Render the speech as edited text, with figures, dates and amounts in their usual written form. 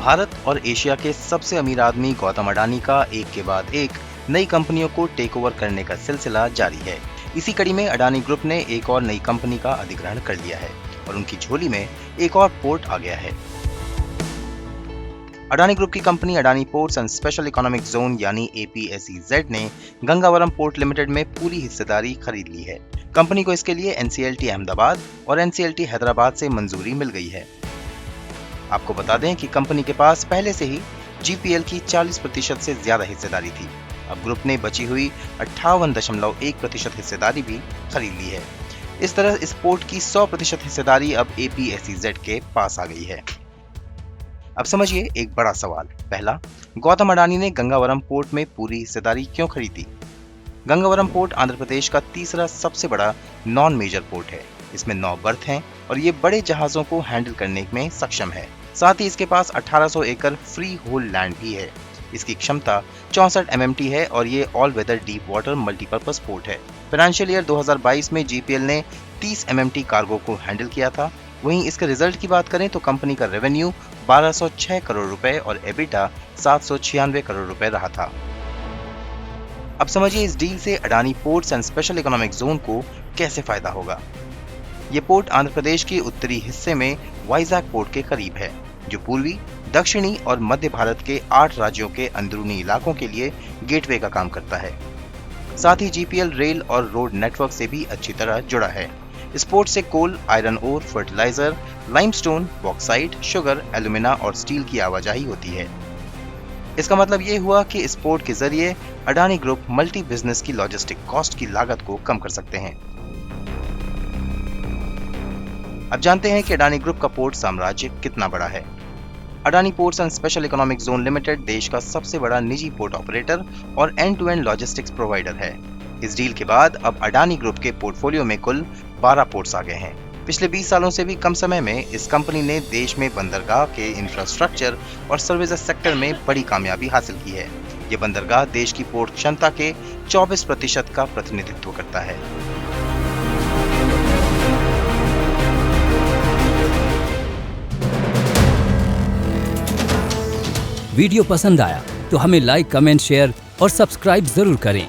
भारत और एशिया के सबसे अमीर आदमी गौतम अडानी का एक के बाद एक नई कंपनियों को टेक ओवर करने का सिलसिला जारी है। इसी कड़ी में अडानी ग्रुप ने एक और नई कंपनी का अधिग्रहण कर लिया है और उनकी झोली में एक और पोर्ट आ गया है। अडानी ग्रुप की company Adani ports and special economic zone यानी APSEZ ने गंगावरम पोर्ट लिमिटेड में पूरी हिस्सेदारी खरीद ली है। कंपनी को इसके लिए NCLT अहमदाबाद और NCLT हैदराबाद से मंजूरी मिल गई है। आपको बता दें कि कंपनी के पास पहले से ही GPL की 40% से ज्यादा हिस्सेदारी थी। अब ग्रुप ने बची हुई 58.1% हिस्सेदारी भी खरीद ली है। इस तरह इस पोर्ट की 100% हिस्सेदारी अब APSEZ के पास आ गई है। अब समझिए एक बड़ा सवाल। पहला, गौतम अडानी ने गंगावरम पोर्ट में पूरी हिस्सेदारी क्यों खरीदी? गंगावरम पोर्ट आंध्र प्रदेश का तीसरा सबसे बड़ा नॉन मेजर पोर्ट है। इसमें 9 बर्थ हैं और ये बड़े जहाजों को हैंडल करने में सक्षम है। साथ ही इसके पास 1800 एकड़ फ्री होल लैंड भी है। इसकी क्षमता 64 MMT है और ये all weather deep water multipurpose port है। फाइनेंशियल ईयर 2022 में GPL ने 30 MMT कार्गो को हैंडल किया था। वहीं इसके रिजल्ट की बात करें तो कंपनी का रेवेन्यू 1206 करोड़ रुपए और एबिटा 796 करोड़ रुपए रहा था। अब समझिए इस डील से Adani ports and special economic zone को कैसे फायदा होगा। ये पोर्ट आंध्र प्रदेश के उत्तरी हिस्से में वाइजैक पोर्ट के करीब है, जो पूर्वी, दक्षिणी और मध्य भारत के 8 राज्यों के अंदरूनी इलाकों के लिए गेटवे का काम करता है। साथ ही GPL रेल और रोड नेटवर्क से भी अच्छी तरह जुड़ा है। इस पोर्ट से coal, iron ore, fertiliser, limestone, bauxite, sugar, alumina और स्टील की आवाजाही होती है। इसका मतलब ये हुआ कि इस पोर्ट के जरिए अडानी ग्रुप मल्टी बिजनेस की लॉजिस्टिक कॉस्ट की लागत को कम कर सकते हैं। अब जानते हैं कि अडानी ग्रुप का पोर्ट साम्राज्य कितना बड़ा है। Adani ports and special economic zone limited देश का सबसे बड़ा निजी पोर्ट ऑपरेटर और end to end logistics provider है। इस डील के बाद अब अडानी ग्रुप के पोर्टफोलियो में कुल 12 पोर्ट्स आ गए हैं। पिछले 20 सालों से भी कम समय में इस कंपनी ने देश में बंदरगाह के इंफ्रास्ट्रक्चर और सर्विसेज सेक्टर में बड़ी कामयाबी हासिल की है। ये बंदरगाह देश की पोर्ट क्षमता के 24% का प्रतिनिधित्व करता है। वीडियो पसंद आया तो हमें लाइक, कमेंट, शेयर और सब्सक्राइब जरूर करें।